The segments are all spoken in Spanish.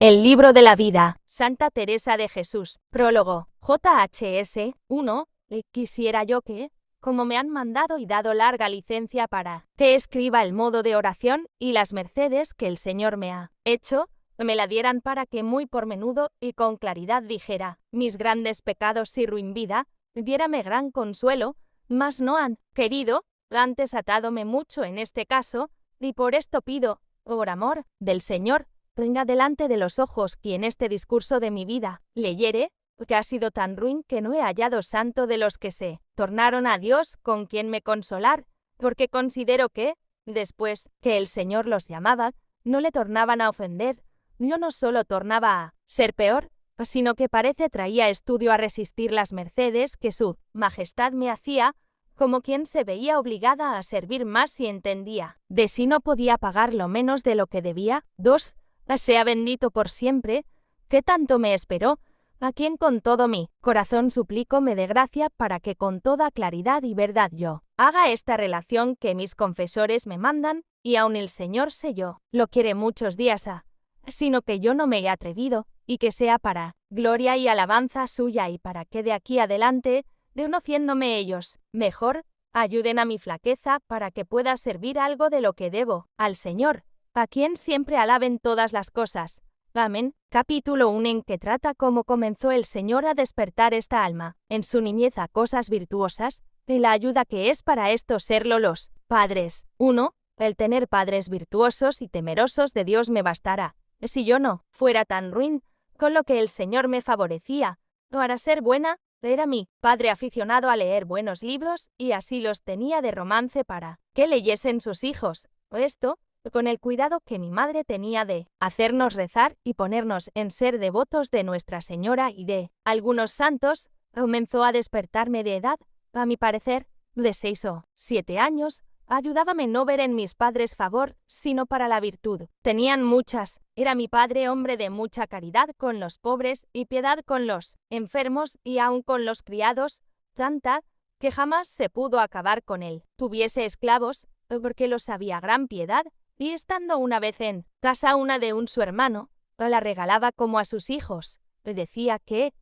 El libro de la vida. Santa Teresa de Jesús. Prólogo. JHS 1. Quisiera yo que, como me han mandado y dado larga licencia para que escriba el modo de oración y las mercedes que el Señor me ha hecho, me la dieran para que muy por menudo y con claridad dijera mis grandes pecados y ruin vida, diérame gran consuelo, mas no han querido, antes atádome mucho en este caso, y por esto pido, por amor del Señor, tenga delante de los ojos quien este discurso de mi vida leyere, que ha sido tan ruin que no he hallado santo de los que se tornaron a Dios con quien me consolar, porque considero que, después que el Señor los llamaba, no le tornaban a ofender, yo no solo tornaba a ser peor, sino que parece traía estudio a resistir las mercedes que su majestad me hacía, como quien se veía obligada a servir más y entendía de si no podía pagar lo menos de lo que debía. 2. Sea bendito por siempre, que tanto me esperó, a quien con todo mi corazón suplico me dé gracia para que con toda claridad y verdad yo haga esta relación que mis confesores me mandan, y aun el Señor sé yo, lo quiere muchos días sino que yo no me he atrevido, y que sea para gloria y alabanza suya y para que de aquí adelante, conociéndome ellos mejor, ayuden a mi flaqueza para que pueda servir algo de lo que debo al Señor, a quien siempre alaben todas las cosas. Amén. Capítulo 1 en que trata cómo comenzó el Señor a despertar esta alma, en su niñez a cosas virtuosas, y la ayuda que es para esto serlo los padres. 1. El tener padres virtuosos y temerosos de Dios me bastará, si yo no fuera tan ruin, con lo que el Señor me favorecía. Para ser buena, era mi padre aficionado a leer buenos libros, y así los tenía de romance para que leyesen sus hijos. Esto, con el cuidado que mi madre tenía de hacernos rezar y ponernos en ser devotos de Nuestra Señora y de algunos santos, comenzó a despertarme de edad, a mi parecer, de 6 o 7 años, ayudábame no ver en mis padres favor, sino para la virtud. Tenían muchas, era mi padre hombre de mucha caridad con los pobres y piedad con los enfermos y aun con los criados, tanta, que jamás se pudo acabar con él. Tuviese esclavos, porque los había gran piedad, y estando una vez en casa una de su hermano, la regalaba como a sus hijos. Decía que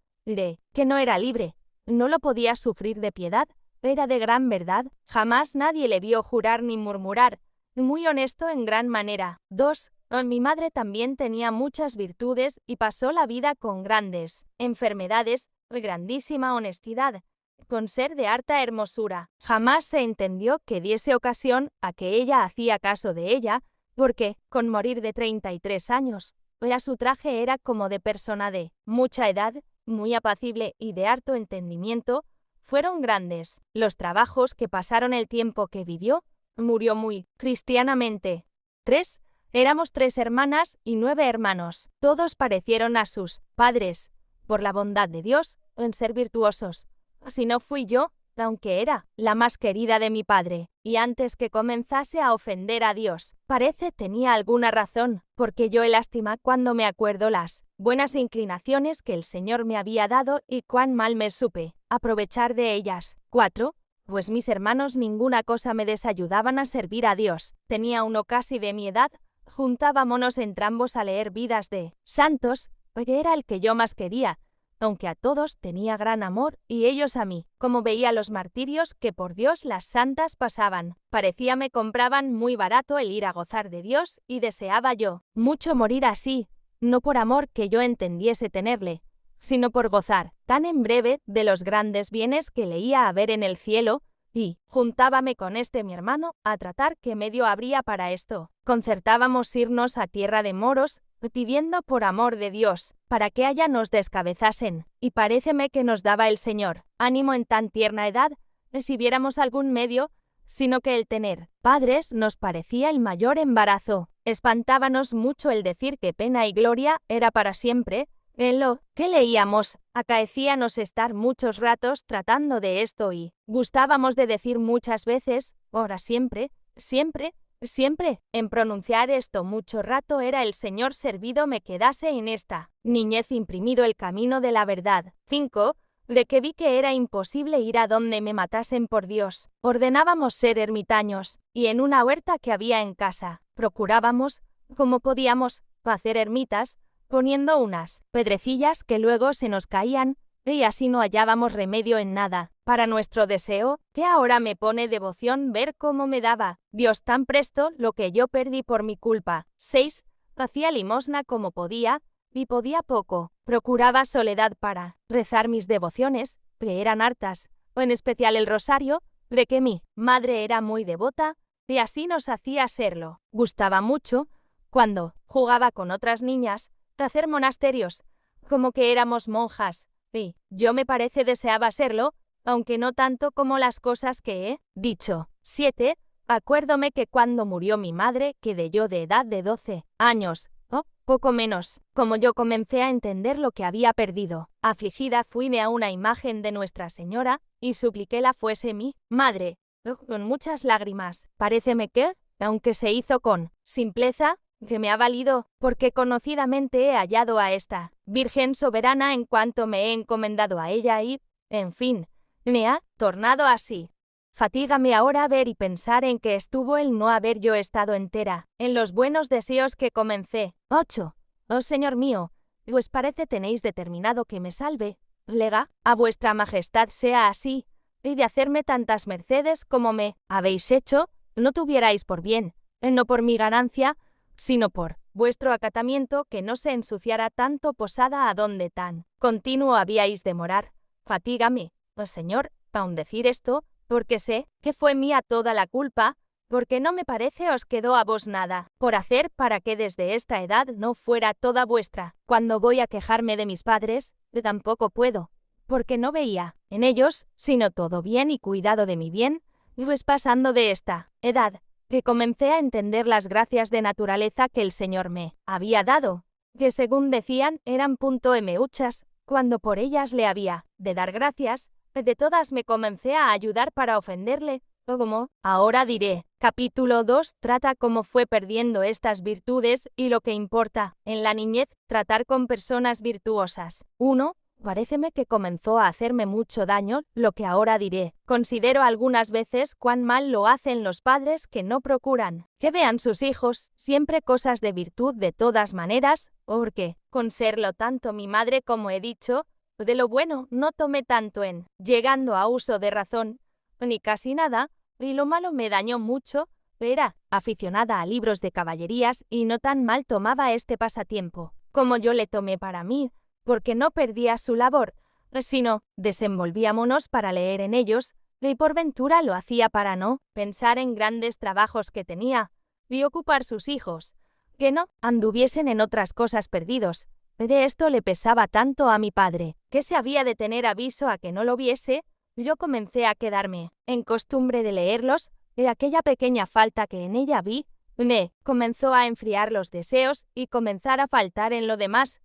no era libre, no lo podía sufrir de piedad, era de gran verdad, jamás nadie le vio jurar ni murmurar, muy honesto en gran manera. 2. Mi madre también tenía muchas virtudes y pasó la vida con grandes enfermedades, grandísima honestidad, con ser de harta hermosura. Jamás se entendió que diese ocasión a que ella hacía caso de ella, porque, con morir de 33 años, ya su traje era como de persona de mucha edad, muy apacible y de harto entendimiento. Fueron grandes los trabajos que pasaron el tiempo que vivió, murió muy cristianamente. 3. Éramos 3 hermanas y 9 hermanos, todos parecieron a sus padres, por la bondad de Dios, en ser virtuosos. Si no fui yo, aunque era la más querida de mi padre, y antes que comenzase a ofender a Dios, parece tenía alguna razón, porque yo he lástima cuando me acuerdo las buenas inclinaciones que el Señor me había dado y cuán mal me supe aprovechar de ellas. 4. Pues mis hermanos ninguna cosa me desayudaban a servir a Dios, tenía uno casi de mi edad, juntábamonos entrambos a leer vidas de santos, porque era el que yo más quería, aunque a todos tenía gran amor y ellos a mí, como veía los martirios que por Dios las santas pasaban, parecía me compraban muy barato el ir a gozar de Dios y deseaba yo mucho morir así, no por amor que yo entendiese tenerle, sino por gozar tan en breve de los grandes bienes que leía haber en el cielo, y juntábame con mi hermano a tratar qué medio habría para esto. Concertábamos irnos a tierra de moros, pidiendo por amor de Dios, para que allá nos descabezasen, y paréceme que nos daba el Señor ánimo en tan tierna edad, si viéramos algún medio, sino que el tener padres nos parecía el mayor embarazo. Espantábanos mucho el decir que pena y gloria era para siempre. En lo que leíamos, acaecíanos estar muchos ratos tratando de esto y gustábamos de decir muchas veces, ahora siempre, siempre, siempre, en pronunciar esto mucho rato era el Señor servido me quedase en esta niñez imprimido el camino de la verdad. 5. De que vi que era imposible ir a donde me matasen por Dios, ordenábamos ser ermitaños, y en una huerta que había en casa, procurábamos, como podíamos, hacer ermitas, poniendo unas pedrecillas que luego se nos caían, y así no hallábamos remedio en nada. Para nuestro deseo, que ahora me pone devoción ver cómo me daba Dios tan presto lo que yo perdí por mi culpa. 6. Hacía limosna como podía, y podía poco. Procuraba soledad para rezar mis devociones, que eran hartas, o en especial el rosario, de que mi madre era muy devota, y así nos hacía serlo. Gustaba mucho, cuando jugaba con otras niñas, de hacer monasterios, como que éramos monjas, y yo me parece deseaba serlo, aunque no tanto como las cosas que he dicho. 7. Acuérdome que cuando murió mi madre quedé yo de edad de 12 años, o poco menos. Como yo comencé a entender lo que había perdido, afligida fuime a una imagen de Nuestra Señora, y supliquéla fuese mi madre, con muchas lágrimas. Paréceme que, aunque se hizo con simpleza, que me ha valido, porque conocidamente he hallado a esta Virgen soberana en cuanto me he encomendado a ella y, en fin, me ha tornado así. Fatígame ahora ver y pensar en que estuvo el no haber yo estado entera, en los buenos deseos que comencé. 8. Oh Señor mío, pues parece tenéis determinado que me salve. Lega, a vuestra majestad sea así, y de hacerme tantas mercedes como me habéis hecho, no tuvierais por bien, no por mi ganancia, sino por vuestro acatamiento, que no se ensuciara tanto posada a donde tan continuo habíais de morar. Fatígame, oh Señor, aun decir esto, porque sé que fue mía toda la culpa, porque no me parece os quedó a vos nada por hacer para que desde esta edad no fuera toda vuestra. Cuando voy a quejarme de mis padres, tampoco puedo, porque no veía en ellos sino todo bien y cuidado de mi bien, pues pasando de esta edad, que comencé a entender las gracias de naturaleza que el Señor me había dado, que según decían eran muchas, cuando por ellas le había de dar gracias, de todas me comencé a ayudar para ofenderle, como ahora diré. Capítulo 2 trata cómo fue perdiendo estas virtudes y lo que importa, en la niñez, tratar con personas virtuosas. 1. Paréceme que comenzó a hacerme mucho daño, lo que ahora diré. Considero algunas veces cuán mal lo hacen los padres que no procuran que vean sus hijos siempre cosas de virtud de todas maneras, porque, con serlo tanto mi madre como he dicho, de lo bueno no tomé tanto en llegando a uso de razón, ni casi nada, y lo malo me dañó mucho. Era aficionada a libros de caballerías y no tan mal tomaba este pasatiempo como yo le tomé para mí, porque no perdía su labor, sino desenvolvíamonos para leer en ellos, y por ventura lo hacía para no pensar en grandes trabajos que tenía, y ocupar sus hijos, que no anduviesen en otras cosas perdidos. De esto le pesaba tanto a mi padre, que se había de tener aviso a que no lo viese. Yo comencé a quedarme en costumbre de leerlos, y aquella pequeña falta que en ella vi, me comenzó a enfriar los deseos y comenzar a faltar en lo demás.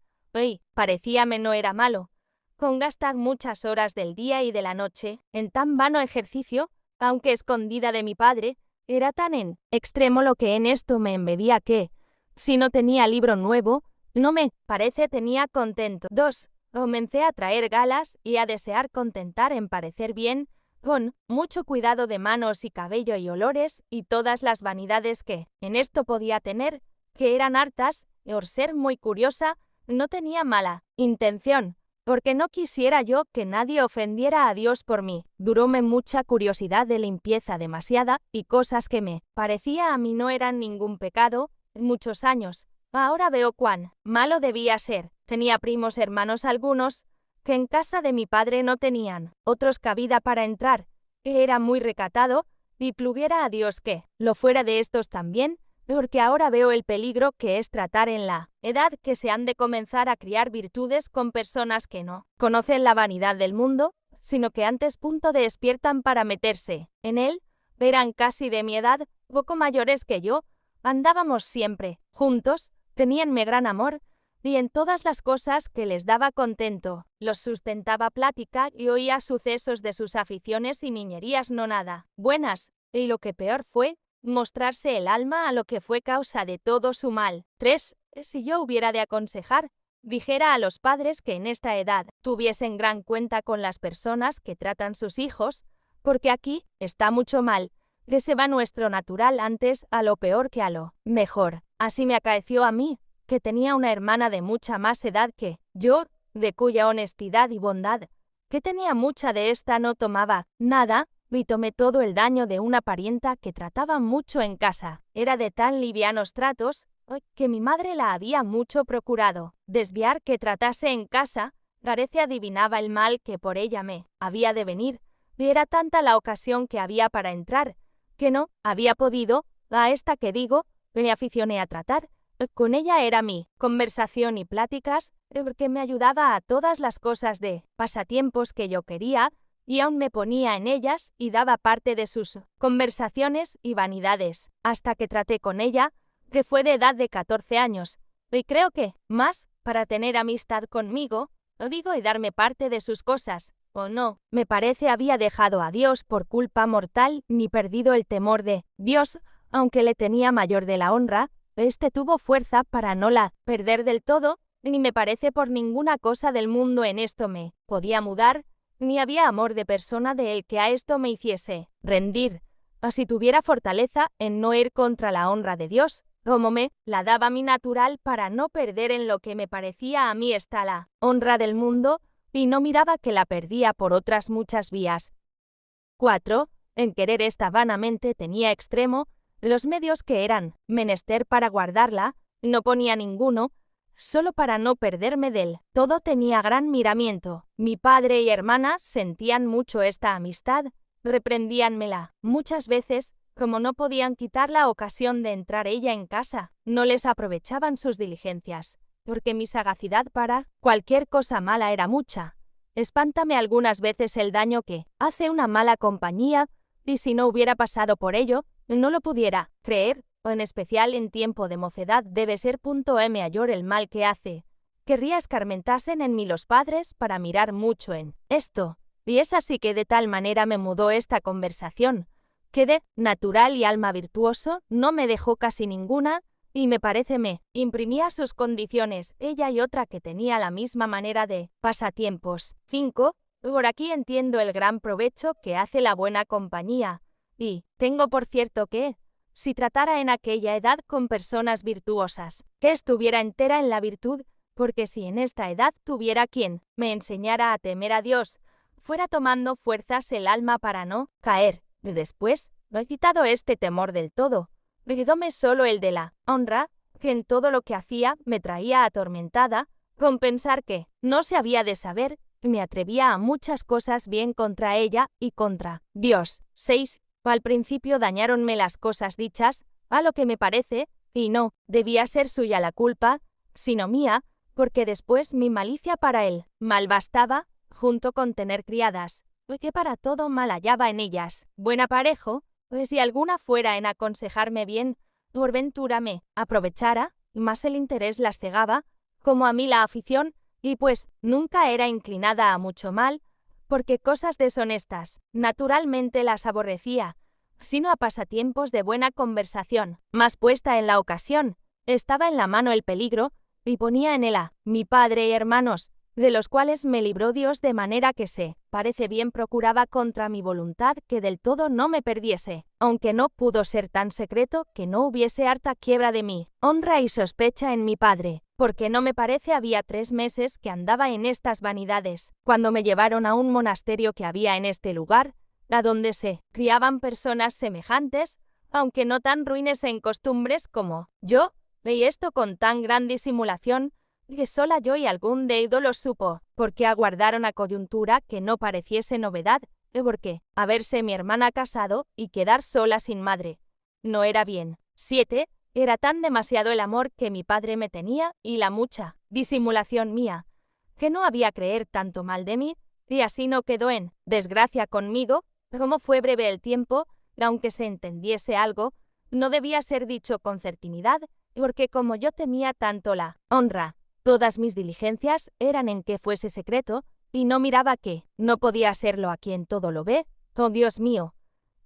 Parecíame no era malo, con gastar muchas horas del día y de la noche en tan vano ejercicio, aunque escondida de mi padre, era tan en extremo lo que en esto me embebía que, si no tenía libro nuevo, no me parece tenía contento. 2. Comencé a traer galas y a desear contentar en parecer bien, con mucho cuidado de manos y cabello y olores y todas las vanidades que en esto podía tener, que eran hartas, por ser muy curiosa, no tenía mala intención, porque no quisiera yo que nadie ofendiera a Dios por mí. Duróme mucha curiosidad de limpieza demasiada y cosas que me parecía a mí no eran ningún pecado, muchos años. Ahora veo cuán malo debía ser. Tenía primos hermanos algunos, que en casa de mi padre no tenían otros cabida para entrar, que era muy recatado, y pluguiera a Dios que lo fuera de estos también, porque ahora veo el peligro que es tratar en la edad que se han de comenzar a criar virtudes con personas que no conocen la vanidad del mundo, sino que antes despiertan para meterse en él. Eran casi de mi edad, poco mayores que yo, andábamos siempre juntos, teníanme gran amor, y en todas las cosas que les daba contento, los sustentaba plática y oía sucesos de sus aficiones y niñerías no nada buenas, y lo que peor fue, mostrarse el alma a lo que fue causa de todo su mal. 3. Si yo hubiera de aconsejar, dijera a los padres que en esta edad tuviesen gran cuenta con las personas que tratan sus hijos, porque aquí está mucho mal, que se va nuestro natural antes a lo peor que a lo mejor. Así me acaeció a mí, que tenía una hermana de mucha más edad que yo, de cuya honestidad y bondad, que tenía mucha de esta no tomaba nada, y tomé todo el daño de una parienta que trataba mucho en casa. Era de tan livianos tratos, que mi madre la había mucho procurado desviar que tratase en casa. Garece adivinaba el mal que por ella me había de venir, y era tanta la ocasión que había para entrar, que no había podido, a esta que digo, me aficioné a tratar. Con ella era mi conversación y pláticas, porque me ayudaba a todas las cosas de pasatiempos que yo quería, y aún me ponía en ellas y daba parte de sus conversaciones y vanidades, hasta que traté con ella, que fue de edad de 14 años, y creo que, más, para tener amistad conmigo, digo y darme parte de sus cosas, o no, me parece había dejado a Dios por culpa mortal ni perdido el temor de Dios, aunque le tenía mayor de la honra, tuvo fuerza para no la perder del todo, ni me parece por ninguna cosa del mundo en esto me podía mudar, ni había amor de persona de él que a esto me hiciese rendir, así tuviera fortaleza en no ir contra la honra de Dios, como me la daba mi natural para no perder en lo que me parecía a mí está la honra del mundo, y no miraba que la perdía por otras muchas vías. 4. En querer esta vanamente tenía extremo, los medios que eran menester para guardarla, no ponía ninguno, solo para no perderme del todo tenía gran miramiento. Mi padre y hermana sentían mucho esta amistad, reprendíanmela muchas veces, como no podían quitar la ocasión de entrar ella en casa, no les aprovechaban sus diligencias, porque mi sagacidad para cualquier cosa mala era mucha. Espántame algunas veces el daño que hace una mala compañía, y si no hubiera pasado por ello, no lo pudiera creer, o en especial en tiempo de mocedad debe ser mayor el mal que hace. Querría escarmentasen en mí los padres para mirar mucho en esto, y es así que de tal manera me mudó esta conversación, que de natural y alma virtuoso no me dejó casi ninguna, y me parece me imprimía sus condiciones, ella y otra que tenía la misma manera de pasatiempos. 5. Por aquí entiendo el gran provecho que hace la buena compañía, y tengo por cierto que, si tratara en aquella edad con personas virtuosas, que estuviera entera en la virtud, porque si en esta edad tuviera quien me enseñara a temer a Dios, fuera tomando fuerzas el alma para no caer. Después, no he quitado este temor del todo, quedóme solo el de la honra, que en todo lo que hacía me traía atormentada, con pensar que no se había de saber, y me atrevía a muchas cosas bien contra ella y contra Dios. 6. Al principio dañáronme las cosas dichas, a lo que me parece, y no debía ser suya la culpa, sino mía, porque después mi malicia para él mal bastaba, junto con tener criadas, que para todo mal hallaba en ellas buen aparejo, pues si alguna fuera en aconsejarme bien, por ventura me aprovechara, y más el interés las cegaba, como a mí la afición, y pues nunca era inclinada a mucho mal, porque cosas deshonestas naturalmente las aborrecía, sino a pasatiempos de buena conversación, más puesta en la ocasión, estaba en la mano el peligro, y ponía en él a mi padre y hermanos, de los cuales me libró Dios de manera que se parece bien procuraba contra mi voluntad que del todo no me perdiese, aunque no pudo ser tan secreto que no hubiese harta quiebra de mí, honra y sospecha en mi padre, porque no me parece había 3 meses que andaba en estas vanidades, cuando me llevaron a un monasterio que había en este lugar, a donde se criaban personas semejantes, aunque no tan ruines en costumbres como yo, y esto con tan gran disimulación, que sola yo y algún deído lo supo, porque aguardaron a coyuntura que no pareciese novedad, porque haberse mi hermana casado y quedar sola sin madre no era bien. 7. Era tan demasiado el amor que mi padre me tenía y la mucha disimulación mía, que no había creer tanto mal de mí, y así no quedó en desgracia conmigo, como fue breve el tiempo, aunque se entendiese algo, no debía ser dicho con certinidad, porque como yo temía tanto la honra, todas mis diligencias eran en que fuese secreto, y no miraba que no podía serlo a quien todo lo ve. Oh Dios mío,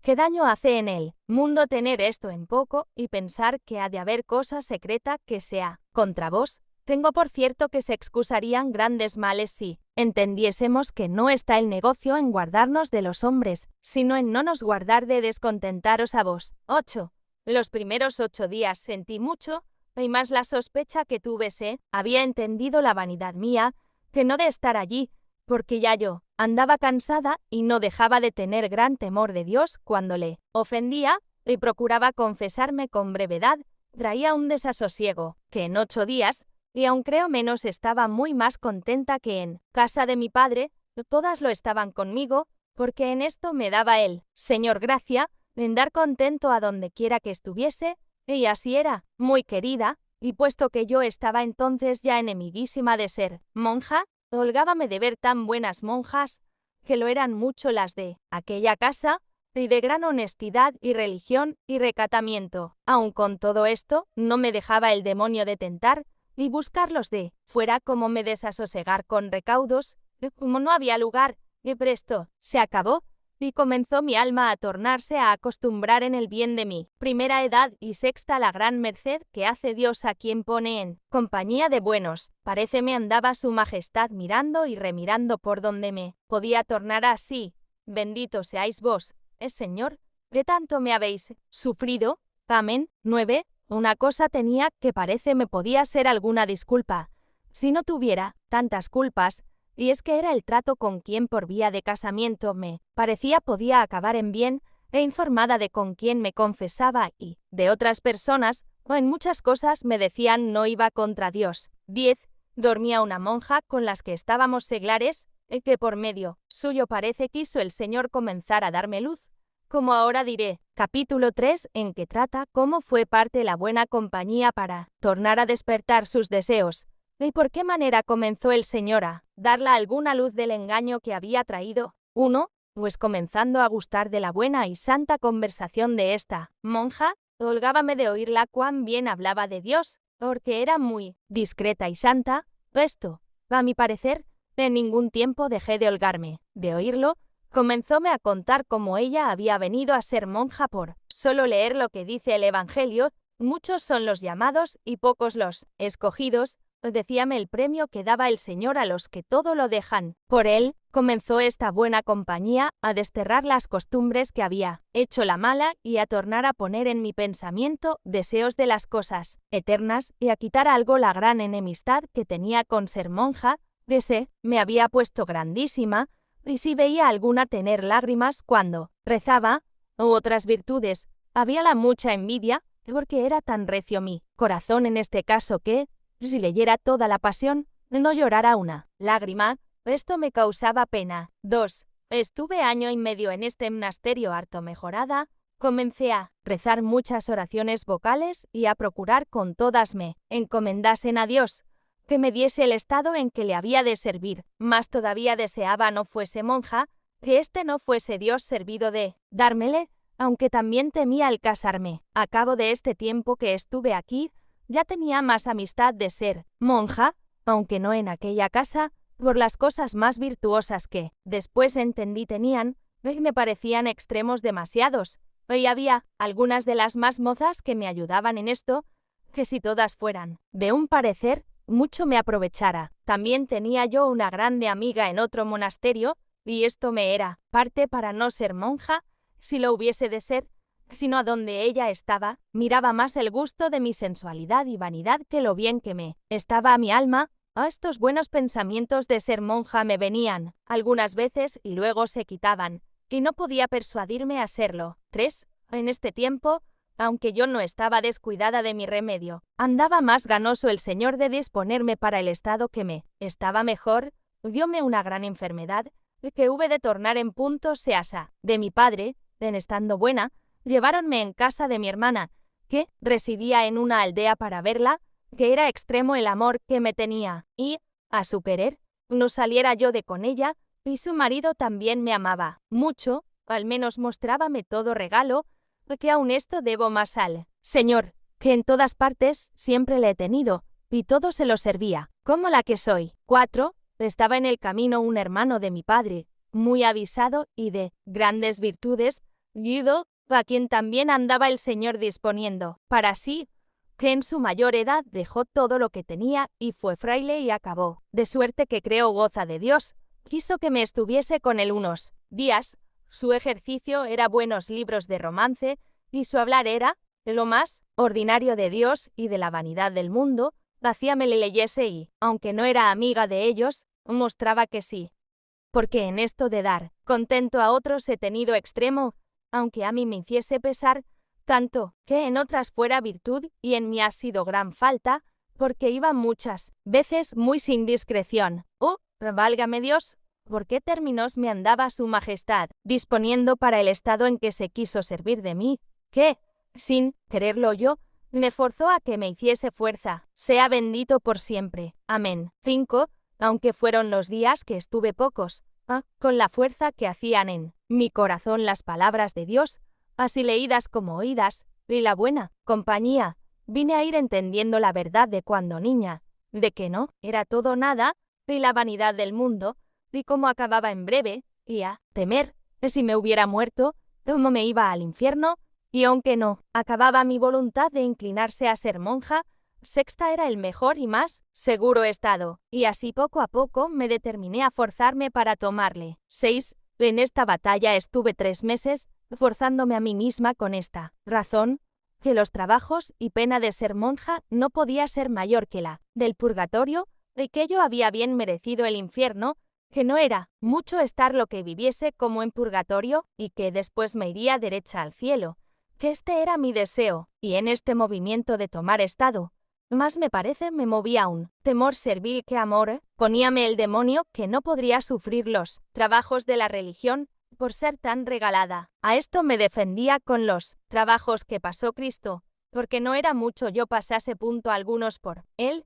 qué daño hace en el mundo tener esto en poco y pensar que ha de haber cosa secreta que sea contra vos. Tengo por cierto que se excusarían grandes males si entendiésemos que no está el negocio en guardarnos de los hombres, sino en no nos guardar de descontentaros a vos. 8. Los primeros 8 días sentí mucho, y más la sospecha que tuve había entendido la vanidad mía, que no de estar allí, porque ya yo andaba cansada y no dejaba de tener gran temor de Dios cuando le ofendía y procuraba confesarme con brevedad, traía un desasosiego, que en 8 días, y aun creo menos estaba muy más contenta que en casa de mi padre, todas lo estaban conmigo, porque en esto me daba el Señor gracia, en dar contento a donde quiera que estuviese, y así era, muy querida, y puesto que yo estaba entonces ya enemiguísima de ser monja, holgábame de ver tan buenas monjas, que lo eran mucho las de aquella casa, y de gran honestidad y religión y recatamiento. Aun con todo esto, no me dejaba el demonio de tentar, y buscarlos de fuera como me desasosegar con recaudos, y como no había lugar, y presto se acabó, y comenzó mi alma a tornarse a acostumbrar en el bien de mi primera edad y sexta la gran merced que hace Dios a quien pone en compañía de buenos. Paréceme andaba su majestad mirando y remirando por donde me podía tornar así. Bendito seáis vos, Señor, que tanto me habéis sufrido. Amén. 9. Una cosa tenía que parece me podía ser alguna disculpa, si no tuviera tantas culpas, y es que era el trato con quien por vía de casamiento me parecía podía acabar en bien, e informada de con quien me confesaba y de otras personas, o en muchas cosas me decían no iba contra Dios. 10. Dormía una monja con las que estábamos seglares, que por medio suyo parece quiso el Señor comenzar a darme luz, como ahora diré. Capítulo 3, en que trata cómo fue parte la buena compañía para tornar a despertar sus deseos, y por qué manera comenzó el Señor a darla alguna luz del engaño que había traído. 1. Pues comenzando a gustar de la buena y santa conversación de esta monja, holgábame de oírla cuán bien hablaba de Dios, porque era muy discreta y santa. Esto, a mi parecer, en ningún tiempo dejé de holgarme de oírlo. Comenzóme a contar cómo ella había venido a ser monja por solo leer lo que dice el Evangelio. Muchos son los llamados y pocos los escogidos, decíame el premio que daba el Señor a los que todo lo dejan. Por él, comenzó esta buena compañía a desterrar las costumbres que había hecho la mala y a tornar a poner en mi pensamiento deseos de las cosas eternas y a quitar algo la gran enemistad que tenía con ser monja, que me había puesto grandísima, y si veía alguna tener lágrimas cuando rezaba, u otras virtudes, habíala mucha envidia, porque era tan recio mi corazón en este caso que, si leyera toda la pasión, no llorara una lágrima. Esto me causaba pena. 2. Estuve año y medio en este monasterio harto mejorada, comencé a rezar muchas oraciones vocales y a procurar con todas me encomendasen a Dios, que me diese el estado en que le había de servir, mas todavía deseaba no fuese monja, que este no fuese Dios servido de dármele, aunque también temía el casarme. A cabo de este tiempo que estuve aquí, ya tenía más amistad de ser monja, aunque no en aquella casa, por las cosas más virtuosas que después entendí tenían, y me parecían extremos demasiados, y había algunas de las más mozas que me ayudaban en esto, que si todas fueran de un parecer, mucho me aprovechara. También tenía yo una grande amiga en otro monasterio, y esto me era parte para no ser monja, si lo hubiese de ser, sino a donde ella estaba, miraba más el gusto de mi sensualidad y vanidad que lo bien que me estaba a mi alma. A estos buenos pensamientos de ser monja me venían algunas veces y luego se quitaban, y no podía persuadirme a serlo. 3. En este tiempo, aunque yo no estaba descuidada de mi remedio, andaba más ganoso el Señor de disponerme para el estado que me estaba mejor, dióme una gran enfermedad, que hube de tornar en punto seasa de mi padre, en estando buena, lleváronme en casa de mi hermana, que residía en una aldea para verla, que era extremo el amor que me tenía, y, a su querer, no saliera yo de con ella, y su marido también me amaba mucho, al menos mostrábame todo regalo, que aun esto debo más al Señor, que en todas partes siempre le he tenido, y todo se lo servía, como la que soy. 4. Estaba en el camino un hermano de mi padre, muy avisado y de grandes virtudes, Guido, a quien también andaba el Señor disponiendo para sí, que en su mayor edad dejó todo lo que tenía y fue fraile y acabó, de suerte que creo goza de Dios, quiso que me estuviese con él unos días. Su ejercicio era buenos libros de romance, y su hablar era lo más ordinario de Dios y de la vanidad del mundo, hacíame le leyese y, aunque no era amiga de ellos, mostraba que sí. Porque en esto de dar contento a otros he tenido extremo, aunque a mí me hiciese pesar, tanto que en otras fuera virtud y en mí ha sido gran falta, porque iba muchas veces muy sin discreción. Válgame Dios, ¿por qué términos me andaba su majestad disponiendo para el estado en que se quiso servir de mí, que, sin quererlo yo, me forzó a que me hiciese fuerza? Sea bendito por siempre. Amén. 5. Aunque fueron los días que estuve pocos, con la fuerza que hacían en mi corazón las palabras de Dios, así leídas como oídas, y la buena compañía, vine a ir entendiendo la verdad de cuando niña, de que no era todo nada, y la vanidad del mundo, y cómo acababa en breve, y a temer, si me hubiera muerto, cómo me iba al infierno, y aunque no acababa mi voluntad de inclinarse a ser monja, sexta era el mejor y más seguro estado, y así poco a poco me determiné a forzarme para tomarle. 6. En esta batalla estuve 3 meses, forzándome a mí misma con esta razón, que los trabajos y pena de ser monja no podía ser mayor que la del purgatorio, de que yo había bien merecido el infierno, que no era mucho estar lo que viviese como en purgatorio, y que después me iría derecha al cielo, que este era mi deseo, y en este movimiento de tomar estado, más me parece me movía un temor servil que amor, poníame el demonio que no podría sufrir los trabajos de la religión, por ser tan regalada. A esto me defendía con los trabajos que pasó Cristo, porque no era mucho yo pasase punto algunos por él,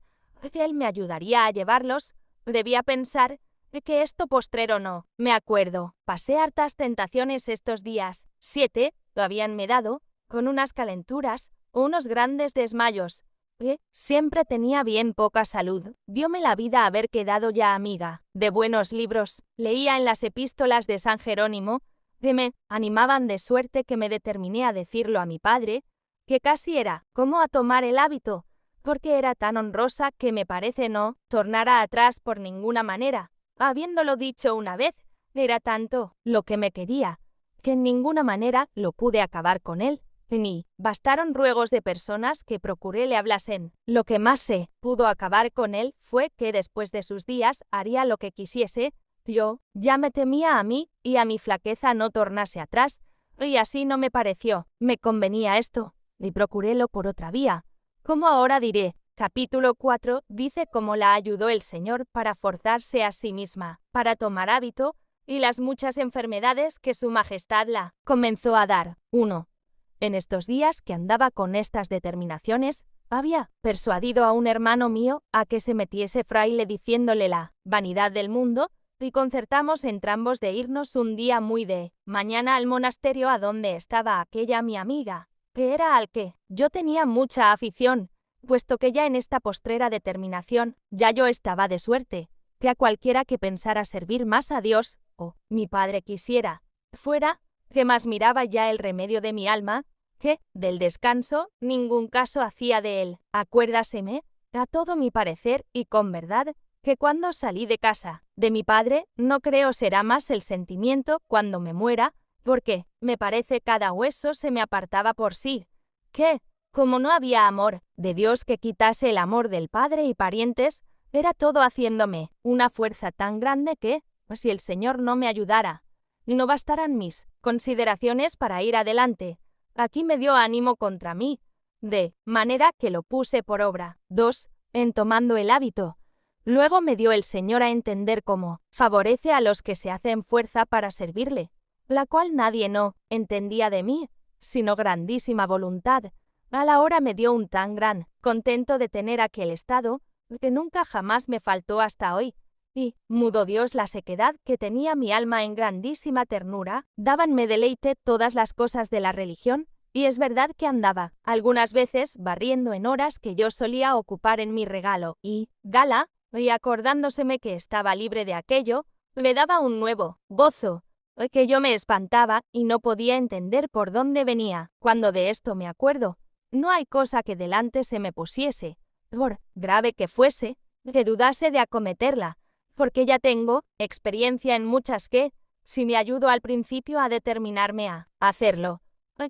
que él me ayudaría a llevarlos. Debía pensar que esto postrero no me acuerdo. Pasé hartas tentaciones estos días. 7. Lo habíanme dado, con unas calenturas, unos grandes desmayos. Siempre tenía bien poca salud. Dióme la vida haber quedado ya amiga de buenos libros. Leía en las epístolas de San Jerónimo, que me animaban de suerte que me determiné a decirlo a mi padre, que casi era como a tomar el hábito, porque era tan honrosa que me parece no tornara atrás por ninguna manera. Habiéndolo dicho una vez, era tanto lo que me quería, que en ninguna manera lo pude acabar con él. Ni bastaron ruegos de personas que procuré le hablasen. Lo que más se pudo acabar con él fue que después de sus días haría lo que quisiese. Yo ya me temía a mí y a mi flaqueza no tornase atrás, y así no me pareció. Me convenía esto, y procurélo por otra vía. Como ahora diré. Capítulo 4 dice cómo la ayudó el Señor para forzarse a sí misma, para tomar hábito, y las muchas enfermedades que su majestad la comenzó a dar. 1. En estos días que andaba con estas determinaciones, había persuadido a un hermano mío a que se metiese fraile diciéndole la vanidad del mundo, y concertamos entrambos de irnos un día muy de mañana al monasterio a donde estaba aquella mi amiga, que era al que yo tenía mucha afición, puesto que ya en esta postrera determinación ya yo estaba de suerte, que a cualquiera que pensara servir más a Dios, o mi padre quisiera, fuera, que más miraba ya el remedio de mi alma, que, del descanso, ningún caso hacía de él. Acuérdaseme, a todo mi parecer y con verdad, que cuando salí de casa de mi padre, no creo será más el sentimiento cuando me muera, porque, me parece cada hueso se me apartaba por sí, que, como no había amor de Dios que quitase el amor del padre y parientes, era todo haciéndome una fuerza tan grande que, si el Señor no me ayudara, no bastaran mis consideraciones para ir adelante. Aquí me dio ánimo contra mí, de manera que lo puse por obra. 2. En tomando el hábito. Luego me dio el Señor a entender cómo favorece a los que se hacen fuerza para servirle, la cual nadie no entendía de mí, sino grandísima voluntad. A la hora me dio un tan gran contento de tener aquel estado, que nunca jamás me faltó hasta hoy. Y, mudó Dios la sequedad que tenía mi alma en grandísima ternura, dábanme deleite todas las cosas de la religión, y es verdad que andaba, algunas veces, barriendo en horas que yo solía ocupar en mi regalo, y gala, y acordándoseme que estaba libre de aquello, le daba un nuevo gozo, que yo me espantaba y no podía entender por dónde venía. Cuando de esto me acuerdo, no hay cosa que delante se me pusiese, por grave que fuese, que dudase de acometerla, porque ya tengo experiencia en muchas que, si me ayudo al principio a determinarme a hacerlo,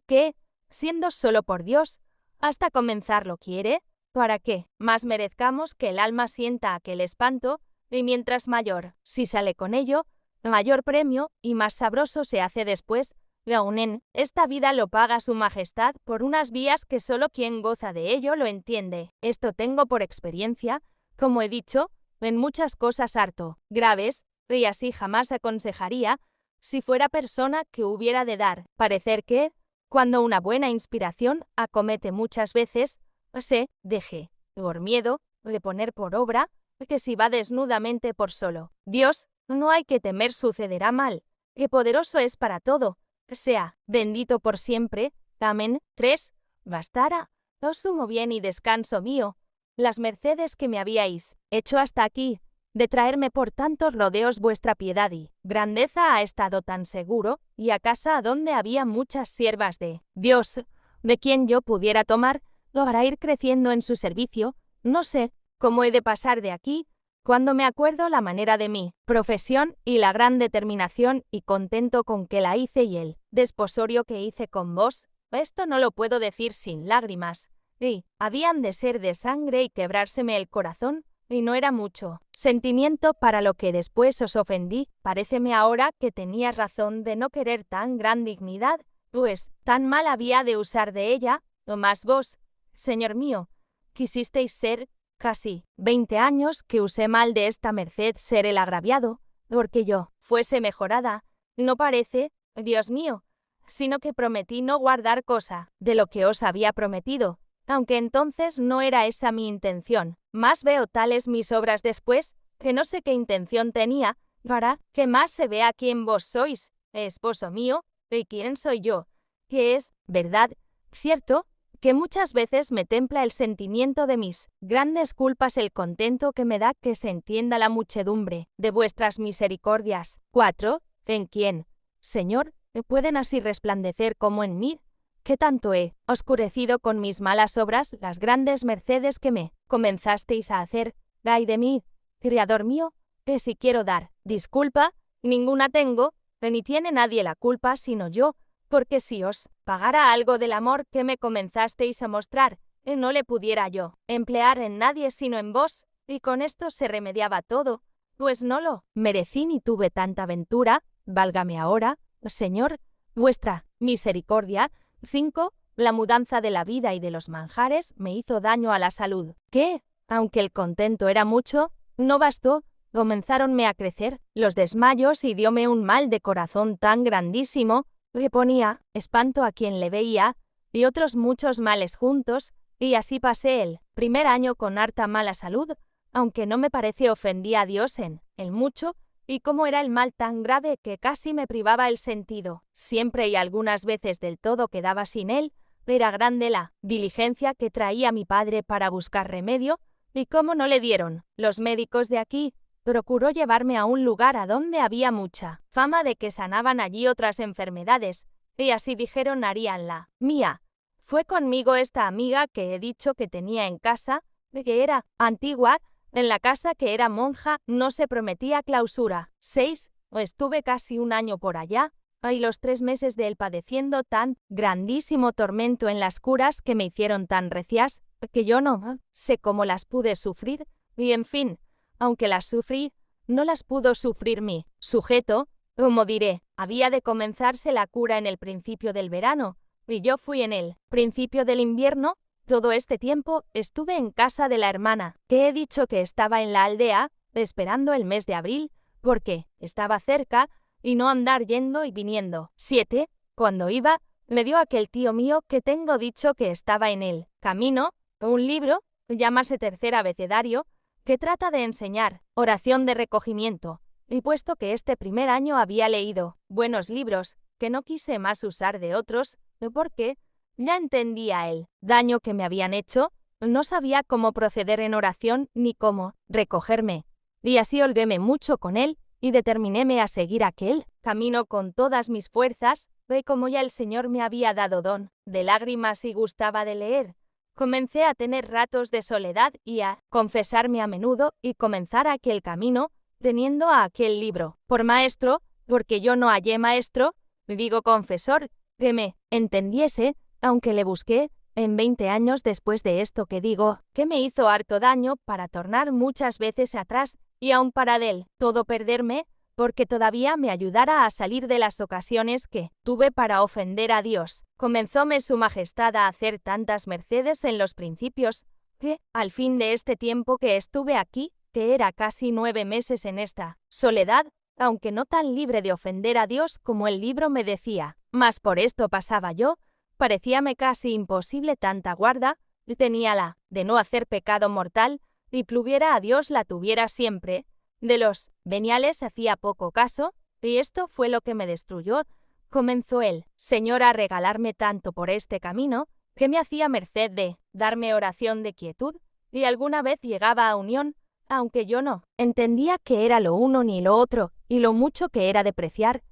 que, siendo solo por Dios, hasta comenzarlo quiere, para que más merezcamos que el alma sienta aquel espanto, y mientras mayor, si sale con ello, mayor premio y más sabroso se hace después, y aun en esta vida lo paga su majestad por unas vías que solo quien goza de ello lo entiende. Esto tengo por experiencia, como he dicho, en muchas cosas harto graves, y así jamás aconsejaría, si fuera persona que hubiera de dar parecer que, cuando una buena inspiración acomete muchas veces, se deje, por miedo, de poner por obra, que si va desnudamente por solo Dios, no hay que temer sucederá mal, que poderoso es para todo, sea bendito por siempre. Amén. 3. Bastara, os sumo bien y descanso mío, las mercedes que me habíais hecho hasta aquí, de traerme por tantos rodeos vuestra piedad y grandeza ha estado tan seguro, y a casa donde había muchas siervas de Dios, de quien yo pudiera tomar, lo hará ir creciendo en su servicio, no sé cómo he de pasar de aquí, cuando me acuerdo la manera de mi profesión y la gran determinación y contento con que la hice y el desposorio que hice con vos, esto no lo puedo decir sin lágrimas, y habían de ser de sangre y quebrárseme el corazón, y no era mucho sentimiento para lo que después os ofendí. Paréceme ahora que tenías razón de no querer tan gran dignidad, pues tan mal había de usar de ella, o más vos, señor mío, quisisteis ser, casi 20 años que usé mal de esta merced ser el agraviado, porque yo fuese mejorada, no parece, Dios mío, sino que prometí no guardar cosa de lo que os había prometido, aunque entonces no era esa mi intención. Más veo tales mis obras después, que no sé qué intención tenía, para que más se vea quién vos sois, esposo mío, y quién soy yo, que es, verdad, cierto, que muchas veces me templa el sentimiento de mis grandes culpas el contento que me da que se entienda la muchedumbre de vuestras misericordias. 4. ¿En quién, Señor, pueden así resplandecer como en mí? ¿Qué tanto he oscurecido con mis malas obras las grandes mercedes que me comenzasteis a hacer? Ay de mí, Criador mío, que si quiero dar disculpa, ninguna tengo, ni tiene nadie la culpa sino yo, porque si os pagara algo del amor que me comenzasteis a mostrar, no le pudiera yo emplear en nadie sino en vos, y con esto se remediaba todo, pues no lo merecí ni tuve tanta ventura, válgame ahora, Señor, vuestra misericordia. 5. La mudanza de la vida y de los manjares me hizo daño a la salud, que, aunque el contento era mucho, no bastó, comenzáronme a crecer los desmayos y dióme un mal de corazón tan grandísimo, que ponía espanto a quien le veía, y otros muchos males juntos, y así pasé el primer año con harta mala salud, aunque no me parece ofendía a Dios en el mucho, y como era el mal tan grave que casi me privaba el sentido, siempre y algunas veces del todo quedaba sin él, era grande la diligencia que traía mi padre para buscar remedio, y como no le dieron los médicos de aquí, procuró llevarme a un lugar a donde había mucha fama de que sanaban allí otras enfermedades, y así dijeron harían la mía. Fue conmigo esta amiga que he dicho que tenía en casa, que era antigua. En la casa que era monja no se prometía clausura. 6. Estuve casi un año por allá, y los 3 meses de él padeciendo tan grandísimo tormento en las curas que me hicieron tan recias, que yo no sé cómo las pude sufrir, y en fin, aunque las sufrí, no las pudo sufrir mi sujeto, como diré, había de comenzarse la cura en el principio del verano, y yo fui en el principio del invierno. Todo este tiempo estuve en casa de la hermana, que he dicho que estaba en la aldea, esperando el mes de abril, porque estaba cerca, y no andar yendo y viniendo. 7. Cuando iba, me dio aquel tío mío que tengo dicho que estaba en el camino, un libro, llámase Tercer Abecedario, que trata de enseñar oración de recogimiento, y puesto que este primer año había leído buenos libros, que no quise más usar de otros, porque ya entendía el daño que me habían hecho, no sabía cómo proceder en oración ni cómo recogerme, y así holguéme mucho con él, y determinéme a seguir aquel camino con todas mis fuerzas, y como ya el Señor me había dado don de lágrimas y gustaba de leer, comencé a tener ratos de soledad y a confesarme a menudo y comenzar aquel camino, teniendo a aquel libro por maestro, porque yo no hallé maestro, digo confesor, que me entendiese, aunque le busqué, en 20 años después de esto que digo, que me hizo harto daño para tornar muchas veces atrás, y aun para del todo perderme, porque todavía me ayudara a salir de las ocasiones que tuve para ofender a Dios. Comenzóme su majestad a hacer tantas mercedes en los principios, que, al fin de este tiempo que estuve aquí, que era casi 9 meses en esta soledad, aunque no tan libre de ofender a Dios como el libro me decía, mas por esto pasaba yo, parecíame casi imposible tanta guarda, y teníala de no hacer pecado mortal, y pluguiera a Dios la tuviera siempre. De los veniales hacía poco caso, y esto fue lo que me destruyó. Comenzó el Señor a regalarme tanto por este camino, que me hacía merced de darme oración de quietud, y alguna vez llegaba a unión, aunque yo no entendía que era lo uno ni lo otro, y lo mucho que era de preciar,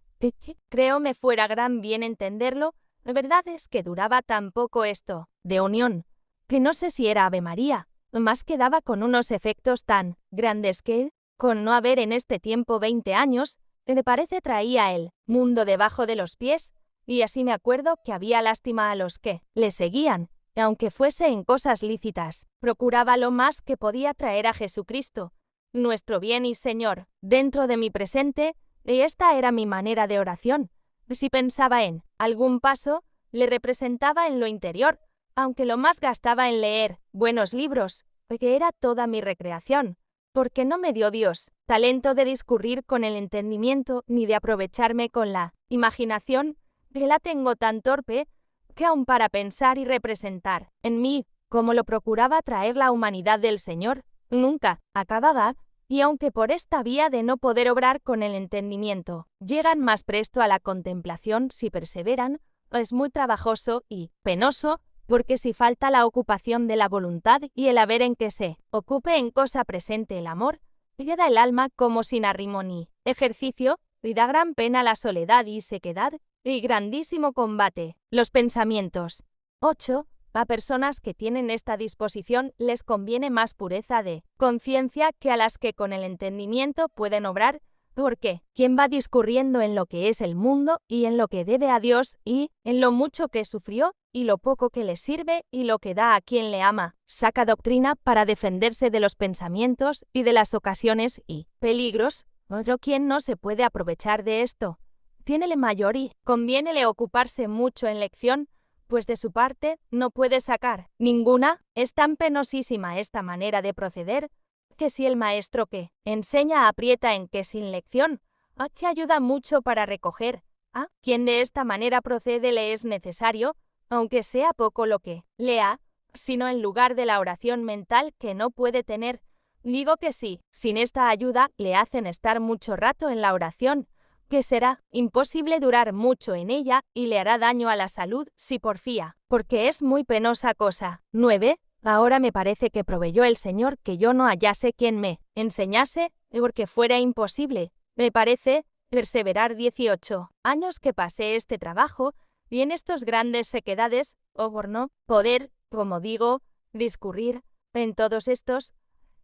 creo me fuera gran bien entenderlo. La verdad es que duraba tan poco esto de unión, que no sé si era Ave María, más que daba con unos efectos tan grandes que, con no haber en este tiempo 20 años, me parece traía el mundo debajo de los pies, y así me acuerdo que había lástima a los que le seguían, aunque fuese en cosas lícitas, procuraba lo más que podía traer a Jesucristo, nuestro bien y Señor, dentro de mi presente, y esta era mi manera de oración. Si pensaba en algún paso, le representaba en lo interior, aunque lo más gastaba en leer buenos libros, que era toda mi recreación, porque no me dio Dios talento de discurrir con el entendimiento ni de aprovecharme con la imaginación, que la tengo tan torpe, que aun para pensar y representar en mí, como lo procuraba traer la humanidad del Señor, nunca acababa, y aunque por esta vía de no poder obrar con el entendimiento, llegan más presto a la contemplación si perseveran, es muy trabajoso y penoso, porque si falta la ocupación de la voluntad y el haber en que se ocupe en cosa presente el amor, queda el alma como sin arrimo ni ejercicio, y da gran pena la soledad y sequedad, y grandísimo combate los pensamientos. 8. A personas que tienen esta disposición les conviene más pureza de conciencia que a las que con el entendimiento pueden obrar, porque quien va discurriendo en lo que es el mundo y en lo que debe a Dios y en lo mucho que sufrió y lo poco que le sirve y lo que da a quien le ama, saca doctrina para defenderse de los pensamientos y de las ocasiones y peligros, pero quien no se puede aprovechar de esto, tiénele mayor y conviénele ocuparse mucho en lección, pues de su parte no puede sacar ninguna. Es tan penosísima esta manera de proceder, que si el maestro que enseña aprieta en que sin lección, a que ayuda mucho para recoger, a quien de esta manera procede le es necesario, aunque sea poco lo que lea, sino en lugar de la oración mental que no puede tener. Digo que sí, sin esta ayuda le hacen estar mucho rato en la oración, que será imposible durar mucho en ella y le hará daño a la salud si porfía, porque es muy penosa cosa. 9. Ahora me parece que proveyó el Señor que yo no hallase quien me enseñase, porque fuera imposible, me parece, perseverar 18 años que pasé este trabajo, y en estos grandes sequedades, o por no poder, como digo, discurrir en todos estos,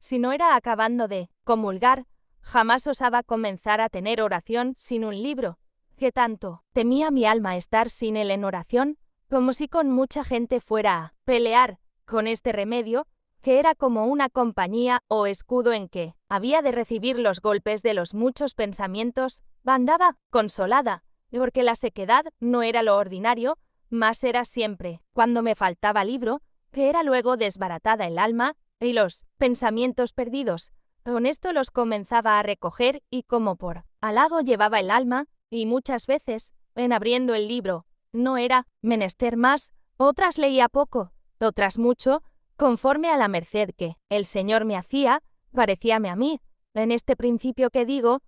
si no era acabando de comulgar, jamás osaba comenzar a tener oración sin un libro, que tanto temía mi alma estar sin él en oración, como si con mucha gente fuera a pelear con este remedio, que era como una compañía o escudo en que había de recibir los golpes de los muchos pensamientos, andaba consolada, porque la sequedad no era lo ordinario, mas era siempre, cuando me faltaba libro, que era luego desbaratada el alma, y los pensamientos perdidos, con esto los comenzaba a recoger y como por halago llevaba el alma, y muchas veces, en abriendo el libro, no era menester más, otras leía poco, otras mucho, conforme a la merced que el Señor me hacía, parecíame a mí, en este principio que digo,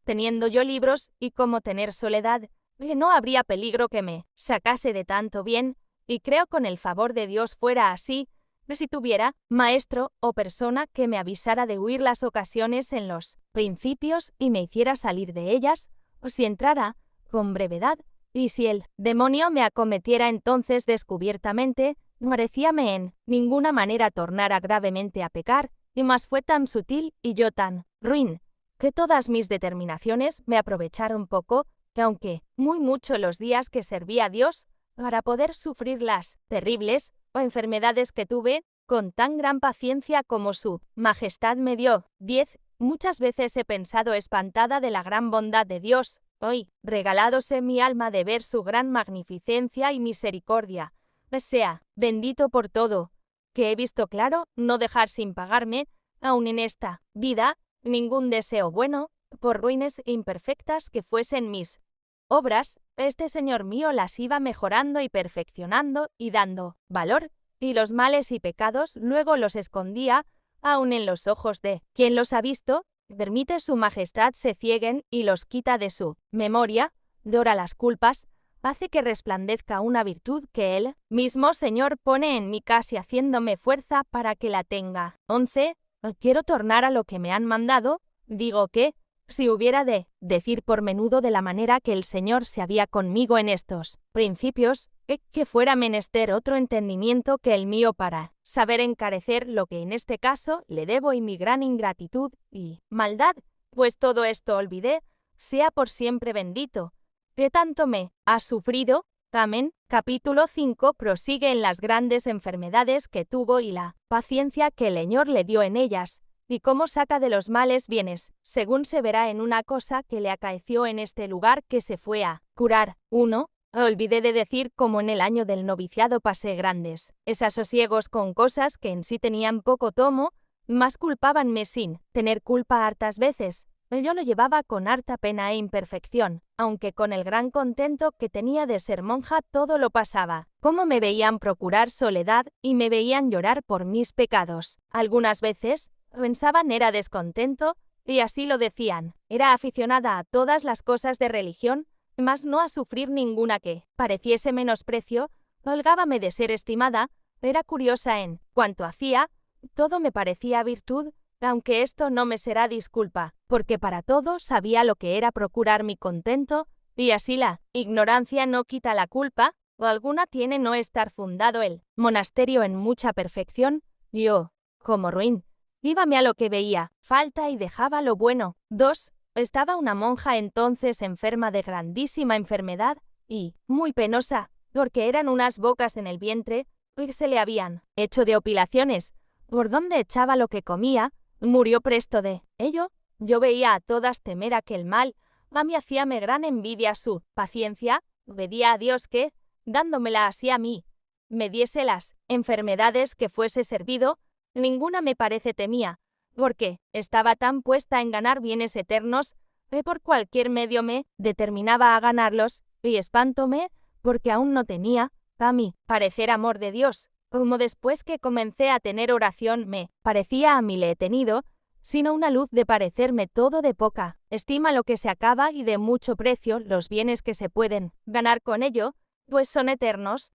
teniendo yo libros y como tener soledad, no habría peligro que me sacase de tanto bien, y creo con el favor de Dios fuera así, si tuviera maestro o persona que me avisara de huir las ocasiones en los principios y me hiciera salir de ellas, o si entrara con brevedad, y si el demonio me acometiera entonces descubiertamente, no parecíame en ninguna manera tornara gravemente a pecar, y más fue tan sutil y yo tan ruin, que todas mis determinaciones me aprovecharon poco, que aunque muy mucho los días que serví a Dios, para poder sufrir las terribles enfermedades que tuve con tan gran paciencia como su majestad me dio. 10. Muchas veces he pensado espantada de la gran bondad de Dios, hoy, regaládose mi alma de ver su gran magnificencia y misericordia. Sea bendito por todo, que he visto claro no dejar sin pagarme, aun en esta vida, ningún deseo bueno, por ruines e imperfectas que fuesen mis obras, este Señor mío las iba mejorando y perfeccionando y dando valor, y los males y pecados luego los escondía, aun en los ojos de quien los ha visto, permite su majestad se cieguen y los quita de su memoria, dora las culpas, hace que resplandezca una virtud que Él mismo Señor pone en mí casi haciéndome fuerza para que la tenga. 11. Quiero tornar a lo que me han mandado, digo que, si hubiera de decir por menudo de la manera que el Señor se había conmigo en estos principios, que fuera menester otro entendimiento que el mío para saber encarecer lo que en este caso le debo y mi gran ingratitud y maldad, pues todo esto olvidé, sea por siempre bendito, que tanto me ha sufrido. Amén. Capítulo 5 prosigue en las grandes enfermedades que tuvo y la paciencia que el Señor le dio en ellas, y cómo saca de los males bienes, según se verá en una cosa que le acaeció en este lugar que se fue a curar. 1. Olvidé de decir cómo en el año del noviciado pasé grandes desasosiegos con cosas que en sí tenían poco tomo, más culpábanme sin tener culpa hartas veces. Yo lo llevaba con harta pena e imperfección, aunque con el gran contento que tenía de ser monja todo lo pasaba. Cómo me veían procurar soledad y me veían llorar por mis pecados. Algunas veces pensaban era descontento, y así lo decían. Era aficionada a todas las cosas de religión, mas no a sufrir ninguna que pareciese menosprecio, holgábame de ser estimada, era curiosa en cuanto hacía, todo me parecía virtud, aunque esto no me será disculpa, porque para todo sabía lo que era procurar mi contento, y así la ignorancia no quita la culpa, o alguna tiene no estar fundado el monasterio en mucha perfección, yo, como ruin, íbame a lo que veía falta y dejaba lo bueno. 2. Estaba una monja entonces enferma de grandísima enfermedad, y muy penosa, porque eran unas bocas en el vientre, y se le habían hecho de opilaciones, por donde echaba lo que comía, murió presto de ello. Yo veía a todas temer aquel mal, a mí hacíame gran envidia su paciencia, pedía a Dios que, dándomela así a mí, me diese las enfermedades que fuese servido, ninguna me parece temía, porque estaba tan puesta en ganar bienes eternos, que por cualquier medio me determinaba a ganarlos, y espantóme, porque aún no tenía, a mí, parecer amor de Dios, como después que comencé a tener oración me parecía a mí le he tenido, sino una luz de parecerme todo de poca estima lo que se acaba y de mucho precio los bienes que se pueden ganar con ello, pues son eternos.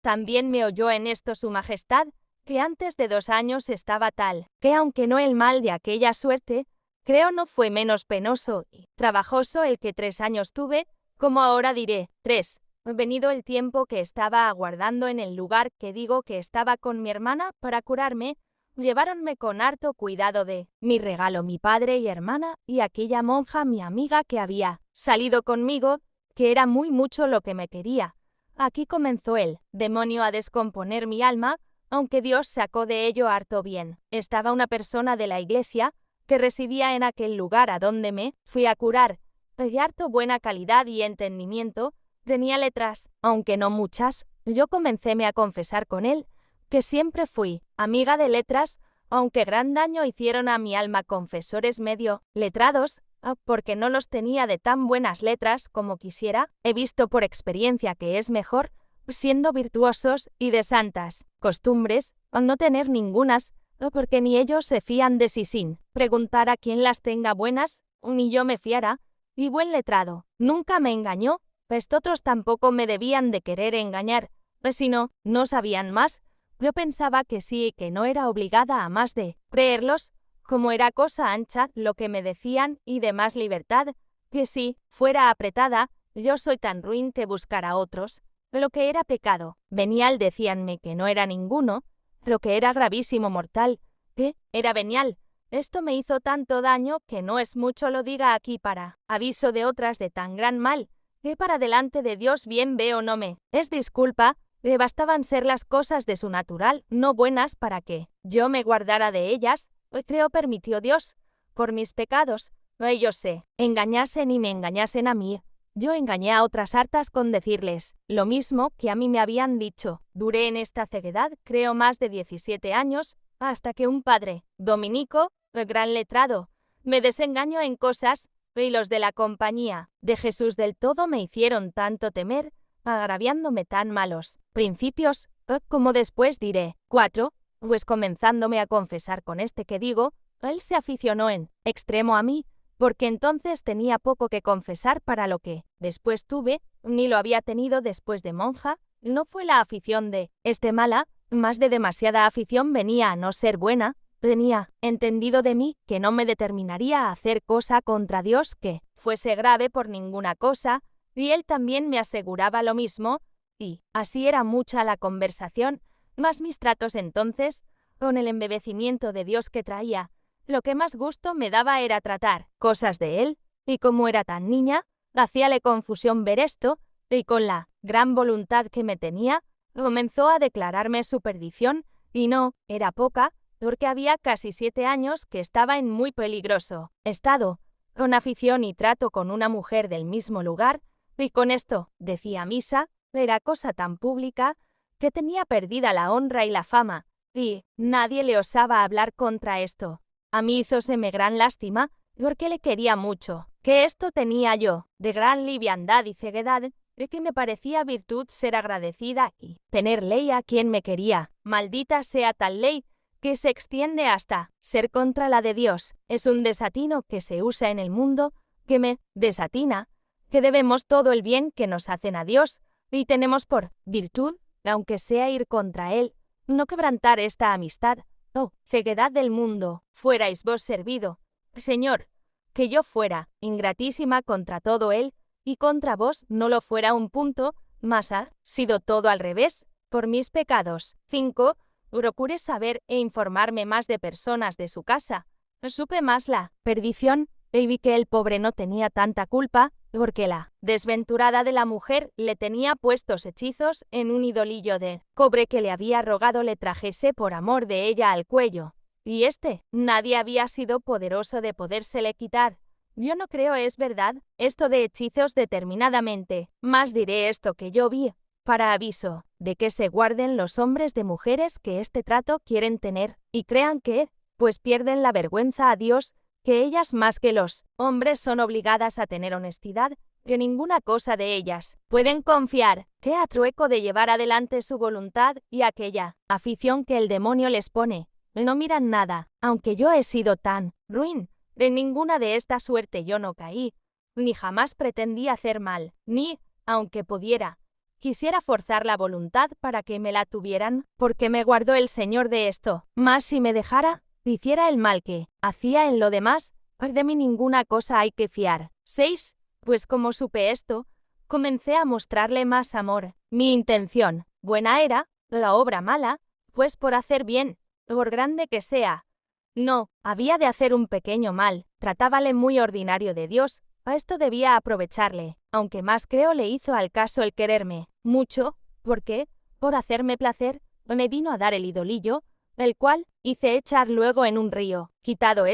También me oyó en esto su majestad, que antes de 2 años estaba tal, que aunque no el mal de aquella suerte, creo no fue menos penoso y trabajoso el que 3 años tuve, como ahora diré. 3. Venido el tiempo que estaba aguardando en el lugar que digo que estaba con mi hermana para curarme, lleváronme con harto cuidado de mi regalo mi padre y hermana y aquella monja mi amiga que había salido conmigo, que era muy mucho lo que me quería. Aquí comenzó el demonio a descomponer mi alma, aunque Dios sacó de ello harto bien. Estaba una persona de la iglesia que residía en aquel lugar a donde me fui a curar, de harto buena calidad y entendimiento, tenía letras, aunque no muchas. Yo comencéme a confesar con él, que siempre fui amiga de letras, aunque gran daño hicieron a mi alma confesores medio letrados, porque no los tenía de tan buenas letras como quisiera. He visto por experiencia que es mejor, siendo virtuosos y de santas costumbres, al no tener ningunas, porque ni ellos se fían de sí sin preguntar a quien las tenga buenas, ni yo me fiara, y buen letrado nunca me engañó, pues otros tampoco me debían de querer engañar, pues si no, no sabían más. Yo pensaba que sí y que no era obligada a más de creerlos, como era cosa ancha lo que me decían y de más libertad, que si fuera apretada, yo soy tan ruin que buscar a otros. Lo que era pecado venial decíanme que no era ninguno, lo que era gravísimo mortal, que era venial. Esto me hizo tanto daño que no es mucho lo diga aquí para aviso de otras de tan gran mal, que para delante de Dios bien veo no me es disculpa, le bastaban ser las cosas de su natural, no buenas para que yo me guardara de ellas, creo permitió Dios, por mis pecados, ellos se engañasen y me engañasen a mí. Yo engañé a otras hartas con decirles lo mismo que a mí me habían dicho. Duré en esta ceguedad, creo, más de 17 años, hasta que un padre, dominico, el gran letrado, me desengañó en cosas, y los de la compañía de Jesús del todo me hicieron tanto temer, agraviándome tan malos principios, como después diré. 4. Pues comenzándome a confesar con este que digo, él se aficionó en extremo a mí, porque entonces tenía poco que confesar para lo que después tuve, ni lo había tenido después de monja, no fue la afición de mala, más de demasiada afición venía a no ser buena, tenía entendido de mí que no me determinaría a hacer cosa contra Dios que fuese grave por ninguna cosa, y él también me aseguraba lo mismo, y así era mucha la conversación, más mis tratos entonces, con el embebecimiento de Dios que traía. Lo que más gusto me daba era tratar cosas de él, y como era tan niña, hacíale confusión ver esto, y con la gran voluntad que me tenía, comenzó a declararme su perdición, y no era poca, porque había casi 7 años que estaba en muy peligroso estado, con afición y trato con una mujer del mismo lugar, y con esto, decía misa, era cosa tan pública, que tenía perdida la honra y la fama, y nadie le osaba hablar contra esto. A mí hízoseme gran lástima, porque le quería mucho, que esto tenía yo, de gran liviandad y ceguedad, de que me parecía virtud ser agradecida y tener ley a quien me quería. Maldita sea tal ley, que se extiende hasta ser contra la de Dios. Es un desatino que se usa en el mundo, que me desatina, que debemos todo el bien que nos hacen a Dios, y tenemos por virtud, aunque sea ir contra Él, no quebrantar esta amistad. Oh, ceguedad del mundo, fuerais vos servido, Señor, que yo fuera ingratísima contra todo él, y contra vos no lo fuera un punto, mas ha sido todo al revés, por mis pecados. 5. Procuré saber e informarme más de personas de su casa. Supe más la perdición, y vi que el pobre no tenía tanta culpa, porque la desventurada de la mujer le tenía puestos hechizos en un idolillo de cobre que le había rogado le trajese por amor de ella al cuello, y nadie había sido poderoso de podérsele quitar. Yo no creo es verdad esto de hechizos determinadamente, mas diré esto que yo vi, para aviso de que se guarden los hombres de mujeres que este trato quieren tener, y crean que, pues pierden la vergüenza a Dios, que ellas más que los hombres son obligadas a tener honestidad, que ninguna cosa de ellas pueden confiar, que a trueco de llevar adelante su voluntad y aquella afición que el demonio les pone, no miran nada, aunque yo he sido tan ruin, de ninguna de esta suerte yo no caí, ni jamás pretendí hacer mal, ni, aunque pudiera, quisiera forzar la voluntad para que me la tuvieran, porque me guardó el Señor de esto, mas si me dejara, hiciera el mal que hacía en lo demás, de mí ninguna cosa hay que fiar. 6. Pues como supe esto, comencé a mostrarle más amor. Mi intención buena era, la obra mala, pues por hacer bien, por grande que sea, no había de hacer un pequeño mal, tratábale muy ordinario de Dios, a esto debía aprovecharle, aunque más creo le hizo al caso el quererme mucho, porque, por hacerme placer, me vino a dar el idolillo, el cual hice echar luego en un río. Quitado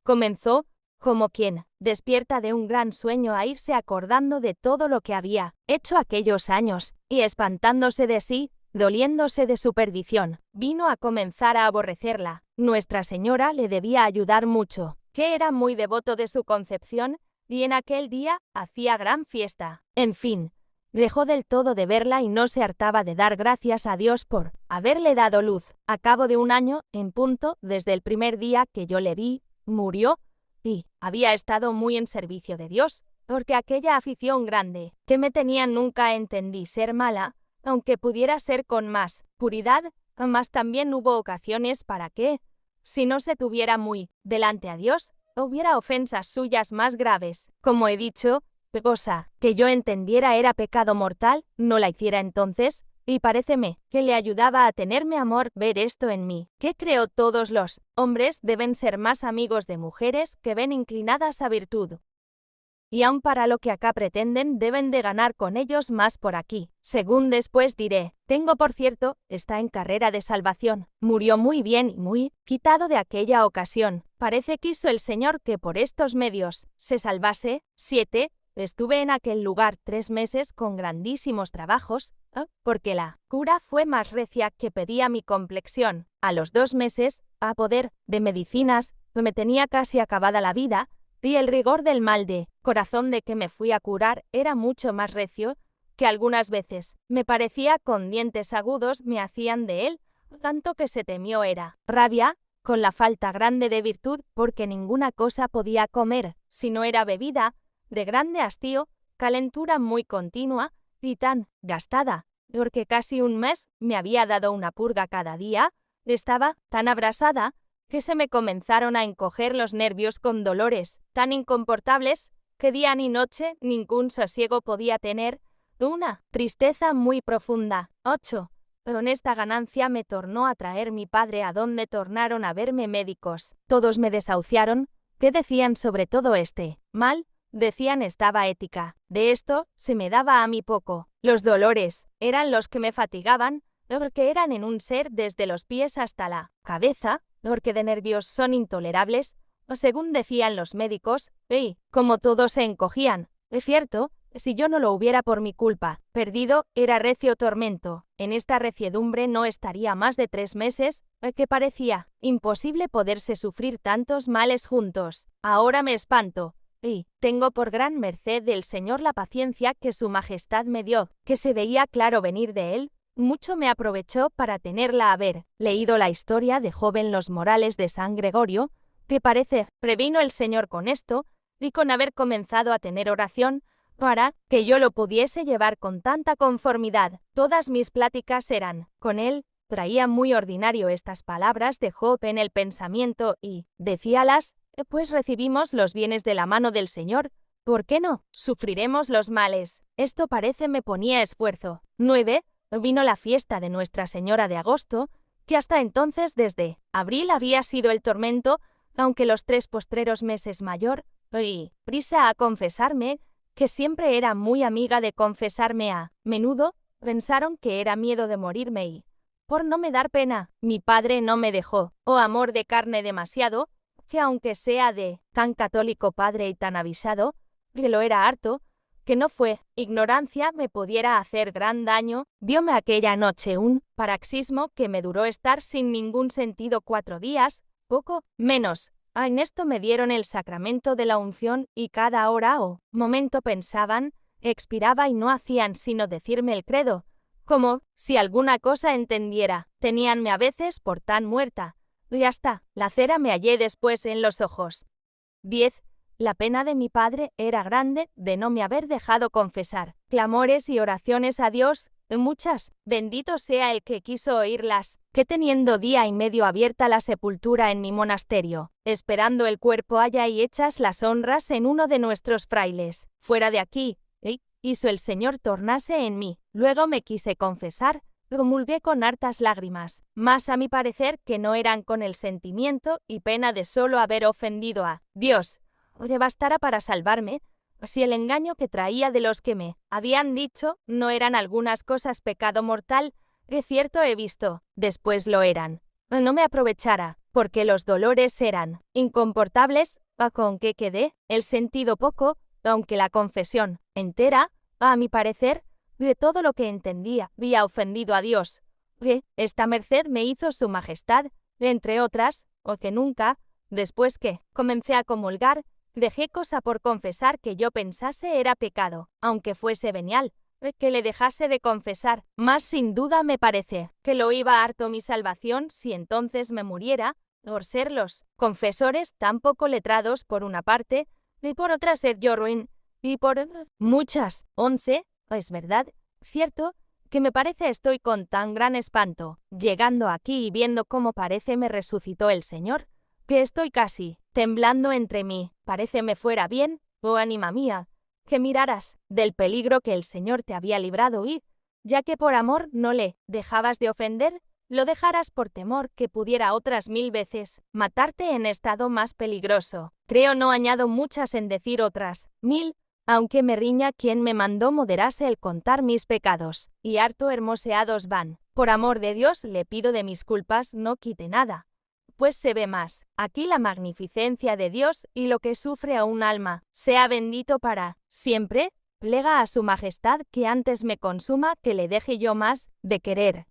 comenzó, como quien despierta de un gran sueño, a irse acordando de todo lo que había hecho aquellos años, y espantándose de sí, doliéndose de su perdición, vino a comenzar a aborrecerla. Nuestra Señora le debía ayudar mucho, que era muy devoto de su Concepción, y en aquel día hacía gran fiesta. En fin, dejó del todo de verla y no se hartaba de dar gracias a Dios por haberle dado luz. A cabo de un año, en punto, desde el primer día que yo le vi, murió, y había estado muy en servicio de Dios, porque aquella afición grande que me tenía nunca entendí ser mala, aunque pudiera ser con más puridad, mas también hubo ocasiones para que, si no se tuviera muy delante a Dios, hubiera ofensas suyas más graves. Como he dicho, cosa que yo entendiera era pecado mortal, no la hiciera entonces, y paréceme que le ayudaba a tenerme amor ver esto en mí, que creo todos los hombres deben ser más amigos de mujeres que ven inclinadas a virtud. y aun para lo que acá pretenden deben de ganar con ellos más por aquí. Según después diré, tengo por cierto, está en carrera de salvación. Murió muy bien y muy quitado de aquella ocasión. Parece quiso el Señor que por estos medios se salvase. 7. Estuve en aquel lugar 3 meses con grandísimos trabajos, porque la cura fue más recia que pedía mi complexión. A los 2 meses, a poder de medicinas, me tenía casi acabada la vida, y el rigor del mal de corazón de que me fui a curar era mucho más recio, que algunas veces me parecía con dientes agudos me hacían de él, tanto que se temió era rabia, con la falta grande de virtud, porque ninguna cosa podía comer, si no era bebida, de grande hastío, calentura muy continua, y tan gastada, porque casi un mes me había dado una purga cada día, estaba tan abrasada, que se me comenzaron a encoger los nervios con dolores tan incomportables, que día ni noche ningún sosiego podía tener, una tristeza muy profunda. 8. Con esta ganancia me tornó a traer mi padre a donde tornaron a verme médicos. Todos me desahuciaron. ¿Qué decían sobre todo este mal? Decían estaba ética. De esto se me daba a mí poco. Los dolores eran los que me fatigaban, porque eran en un ser desde los pies hasta la cabeza, porque de nervios son intolerables, o según decían los médicos, y como todos se encogían. Es cierto, si yo no lo hubiera por mi culpa perdido, era recio tormento. En esta reciedumbre no estaría más de 3 meses, que parecía imposible poderse sufrir tantos males juntos. Ahora me espanto. Y tengo por gran merced del Señor la paciencia que su majestad me dio, que se veía claro venir de él, mucho me aprovechó para tenerla haber leído la historia de joven los Morales de San Gregorio, que parece previno el Señor con esto, y con haber comenzado a tener oración, para que yo lo pudiese llevar con tanta conformidad. Todas mis pláticas eran con él, traía muy ordinario estas palabras de Job en el pensamiento y decíalas, pues recibimos los bienes de la mano del Señor, ¿por qué no? Sufriremos los males. Esto parece me ponía esfuerzo. 9. Vino la fiesta de Nuestra Señora de agosto, que hasta entonces desde abril había sido el tormento, aunque los 3 postreros meses mayor, y prisa a confesarme, que siempre era muy amiga de confesarme a menudo, pensaron que era miedo de morirme y, por no me dar pena, mi padre no me dejó, amor de carne demasiado, que aunque sea de tan católico padre y tan avisado, que lo era harto, que no fue ignorancia me pudiera hacer gran daño, diome aquella noche un paroxismo que me duró estar sin ningún sentido 4 días, poco menos. En esto me dieron el sacramento de la unción y cada hora o momento pensaban, expiraba y no hacían sino decirme el credo, como si alguna cosa entendiera. Teníanme a veces por tan muerta. Y hasta la cera me hallé después en los ojos. 10. La pena de mi padre era grande de no me haber dejado confesar. Clamores y oraciones a Dios, muchas. Bendito sea el que quiso oírlas, que teniendo día y medio abierta la sepultura en mi monasterio, esperando el cuerpo haya y hechas las honras en uno de nuestros frailes, fuera de aquí, hizo el Señor tornase en mí. Luego me quise confesar, comulgué con hartas lágrimas, mas a mi parecer que no eran con el sentimiento y pena de solo haber ofendido a Dios. Oye, bastara para salvarme, si el engaño que traía de los que me habían dicho no eran algunas cosas pecado mortal, que cierto he visto, después lo eran. No me aprovechara, porque los dolores eran incomportables, con que quedé, el sentido poco, aunque la confesión entera, a mi parecer, de todo lo que entendía, había ofendido a Dios. Esta merced me hizo su majestad, entre otras, o que nunca, después que comencé a comulgar, dejé cosa por confesar que yo pensase era pecado, aunque fuese venial, que le dejase de confesar, mas sin duda me parece que lo iba harto mi salvación si entonces me muriera, por ser los confesores tan poco letrados por una parte, y por otra ser yo ruin, y por muchas. 11. Es verdad, cierto, que me parece estoy con tan gran espanto, llegando aquí y viendo cómo parece me resucitó el Señor, que estoy casi temblando entre mí, parece me fuera bien, oh ánima mía, que miraras del peligro que el Señor te había librado y, ya que por amor no le dejabas de ofender, lo dejaras por temor que pudiera otras 1000 veces matarte en estado más peligroso. Creo no añado muchas en decir otras 1000, Aunque me riña quien me mandó moderase el contar mis pecados, y harto hermoseados van. Por amor de Dios le pido de mis culpas no quite nada. Pues se ve más, aquí la magnificencia de Dios y lo que sufre a un alma, sea bendito para siempre, plega a su majestad que antes me consuma que le deje yo más de querer.